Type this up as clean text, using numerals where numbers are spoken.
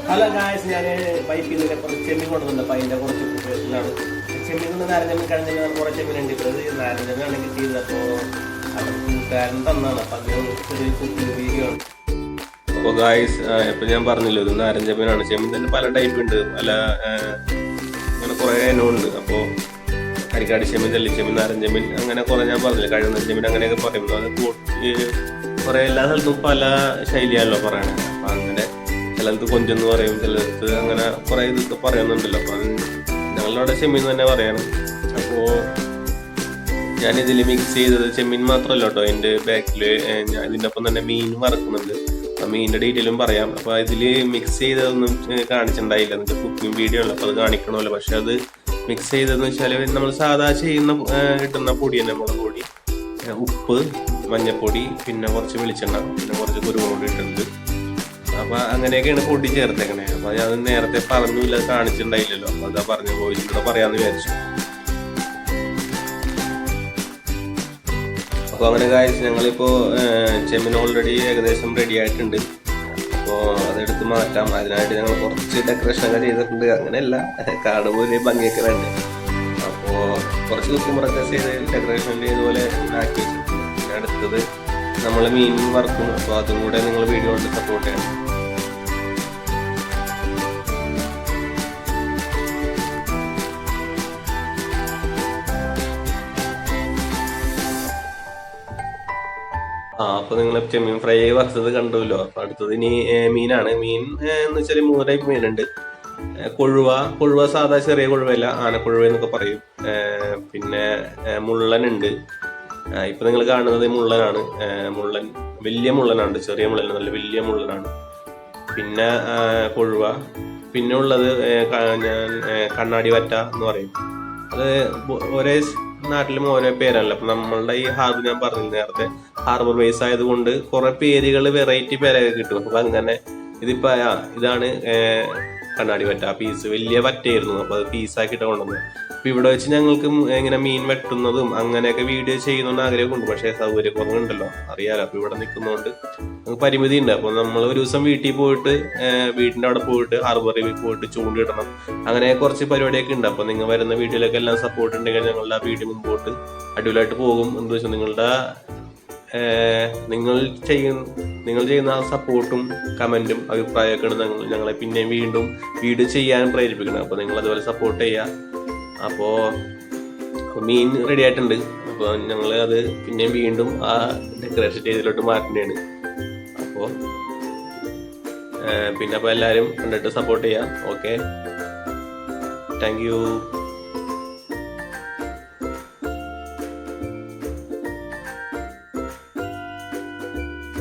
Hello guys, ഞാൻ പൈപ്പിൽ നിന്ന് കുറച്ച് ചെമ്മീൻ കൊണ്ടുവന്നു. അപ്പം അതിൻ്റെ കുറച്ച് പ്രിപ്പറേഷനിലാണ്. ചെമ്മീൻ കൊണ്ട് നാരഞ്ചമ്മൻ കഴിഞ്ഞാൽ കുറേ ചെമ്മീൻ ഉണ്ട്. ഇപ്പോൾ നാരഞ്ചമ്മനാണ് കിട്ടിയത്. അപ്പോൾ അവർ കൂട്ടുകാരൻ തന്നാണ്. അപ്പം അത് ചെറിയ കുക്കിംഗ് വീഡിയോ ആണ്. അപ്പോൾ ഗായ്സ്, ഇപ്പം ഞാൻ പറഞ്ഞല്ലോ, ഇത് നാരഞ്ചമ്മനാണ്. ചെമ്മീൻ തന്നെ പല ടൈപ്പ് ഉണ്ട്, പല അങ്ങനെ കുറേ ഇനമുണ്ട്. അപ്പോൾ കരിക്കാടി ചെമ്മീൻ, തെള്ളിച്ചെമ്മീൻ, നാരഞ്ചെമ്മീൻ, അങ്ങനെ കുറേ ഞാൻ പറഞ്ഞില്ല, കഴുകുന്ന ചെമ്മീൻ അങ്ങനെയൊക്കെ പറയുമ്പോൾ അത് കുറേ എല്ലാ സ്ഥലത്തും പല ശൈലിയാണല്ലോ പറയണത്. അപ്പം അങ്ങനെ ചിലർക്ക് കൊഞ്ചെന്ന് പറയും, ചിലർക്ക് അങ്ങനെ കുറേ ഇതൊക്കെ പറയുന്നുണ്ടല്ലോ. അപ്പം അത് ഞങ്ങളുടെ ചെമ്മീൻ തന്നെ പറയണം. അപ്പോൾ ഞാനിതിൽ മിക്സ് ചെയ്തത് ചെമ്മീൻ മാത്രമല്ല കേട്ടോ, അതിൻ്റെ ബാക്കിൽ ഞാൻ ഇതിൻ്റെ ഒപ്പം തന്നെ മീൻ വറക്കുന്നുണ്ട്. അപ്പം മീനിൻ്റെ ഡീറ്റെയിലും പറയാം. അപ്പോൾ ഇതിൽ മിക്സ് ചെയ്തതൊന്നും കാണിച്ചിട്ടുണ്ടായില്ല, എന്നിട്ട് കുക്കിംഗ് വീഡിയോ ഉള്ളു, അപ്പോൾ അത് കാണിക്കണമല്ലോ. പക്ഷെ അത് മിക്സ് ചെയ്തതെന്ന് വെച്ചാൽ നമ്മൾ സാധാ കിട്ടുന്ന പൊടി തന്നെ, മുളക് പൊടി, ഉപ്പ്, മഞ്ഞൾപ്പൊടി, പിന്നെ കുറച്ച് വെളിച്ചെണ്ണ, പിന്നെ കുറച്ച് കുരുമുളക് ഇട്ടിട്ടുണ്ട്. അപ്പം അങ്ങനെയൊക്കെയാണ് പൊടി ചേർത്തേക്കണേ. അപ്പം ഞാൻ നേരത്തെ പറഞ്ഞില്ല, കാണിച്ചിട്ടുണ്ടായില്ലല്ലോ. അപ്പം അതാ പറഞ്ഞ വോയിസിലൂടെ പറയാമെന്ന് വിചാരിച്ചു. അപ്പോൾ അങ്ങനെ കാര്യം ഞങ്ങളിപ്പോൾ ചെമ്മീൻ ഓൾറെഡി ഏകദേശം റെഡി ആയിട്ടുണ്ട്. അപ്പോൾ അതെടുത്ത് മാറ്റാം. അതിനായിട്ട് ഞങ്ങൾ കുറച്ച് ഡെക്കറേഷനൊക്കെ ചെയ്തിട്ടുണ്ട്. അങ്ങനെയല്ല, കാട് പോലെ ഭംഗിയൊക്കെ വേണ്ടേ. അപ്പോൾ കുറച്ച് കുക്കുമ്പറൊക്കെ ചെയ്ത് ഡെക്കറേഷൻ ഇതുപോലെ ആക്കി വെച്ചിട്ടുണ്ട്. പിന്നെ അടുത്തത് നമ്മൾ മീൻ വറുക്കും. അപ്പോൾ അതും കൂടെ നിങ്ങൾ വീഡിയോ കൊണ്ട് സപ്പോർട്ട് ചെയ്യണം. അപ്പോൾ നിങ്ങൾ ചെമ്മീൻ ഫ്രൈ വറുത്തത് കണ്ടുല്ലോ. അപ്പോൾ അടുത്തത് ഇനി മീനാണ്. മീൻ എന്ന് വെച്ചാൽ 3 ടൈപ്പ് മീനുണ്ട്. കൊഴുവ സാധാ ചെറിയ കൊഴുവല്ല, ആനക്കൊഴുവ എന്നൊക്കെ പറയും. പിന്നെ മുള്ളനുണ്ട്. ഇപ്പം നിങ്ങൾ കാണുന്നത് മുള്ളനാണ്. മുള്ളൻ വലിയ മുള്ളനാണ്, ചെറിയ മുള്ളൻ നല്ല വലിയ മുള്ളനാണ്. പിന്നെ കൊഴുവ. പിന്നെ ഉള്ളത് ഞാൻ കണ്ണാടി വറ്റ എന്ന് പറയും. അത് ഒരേ നാട്ടിലും ഓരോ പേരാണല്ലോ. അപ്പം നമ്മളുടെ ഈ ഹാർബർ, ഞാൻ പറഞ്ഞു നേരത്തെ, ഹാർബർ ബേസ് ആയതുകൊണ്ട് കുറെ പേരുകൾ, വെറൈറ്റി പേരൊക്കെ കിട്ടും. അപ്പം അങ്ങനെ ഇതാണ് കണ്ണാടി വറ്റ. പീസ് വലിയ വറ്റയായിരുന്നു. അപ്പോൾ അത് പീസാക്കിയിട്ട് കൊണ്ടുവന്നത്. അപ്പം ഇവിടെ വെച്ച് ഞങ്ങൾക്ക് ഇങ്ങനെ മീൻ വെട്ടുന്നതും അങ്ങനെയൊക്കെ വീഡിയോ ചെയ്യുന്നതുകൊണ്ട് ആഗ്രഹമുണ്ട്. പക്ഷേ സൗകര്യക്കുറവുണ്ടല്ലോ, അറിയാലോ. അപ്പോൾ ഇവിടെ നിൽക്കുന്നതുകൊണ്ട് നമുക്ക് പരിമിതി ഉണ്ട്. അപ്പോൾ നമ്മൾ ഒരു ദിവസം വീട്ടിൽ പോയിട്ട്, വീടിൻ്റെ അവിടെ പോയിട്ട്, ഹാർബറിൽ പോയിട്ട് ചൂണ്ടിടണം. അങ്ങനെ കുറച്ച് പരിപാടിയൊക്കെ ഉണ്ട്. അപ്പോൾ നിങ്ങൾ വരുന്ന വീഡിയോയിലൊക്കെ എല്ലാം സപ്പോർട്ട് ഉണ്ടെങ്കിൽ ഞങ്ങളുടെ ആ വീഡിയോ മുമ്പോട്ട് അടിപൊളിയായിട്ട് പോകും. എന്താ വെച്ചാൽ നിങ്ങൾ ചെയ്യുന്ന ആ സപ്പോർട്ടും കമൻറ്റും അഭിപ്രായമൊക്കെയാണ് ഞങ്ങളെ പിന്നെയും വീണ്ടും വീഡിയോ ചെയ്യാൻ പ്രേരിപ്പിക്കണം. അപ്പോൾ നിങ്ങൾ അതുപോലെ സപ്പോർട്ട് ചെയ്യുക. അപ്പോൾ മീൻ റെഡി ആയിട്ടുണ്ട്. അപ്പോൾ ഞങ്ങൾ അത് പിന്നെയും വീണ്ടും ആ ഡെക്കറേഷൻ ചെയ്തതിലോട്ട് മാറ്റേണ്ടതാണ്. അപ്പോൾ എല്ലാവരും കണ്ടിട്ട് സപ്പോർട്ട് ചെയ്യാം. Okay, thank you.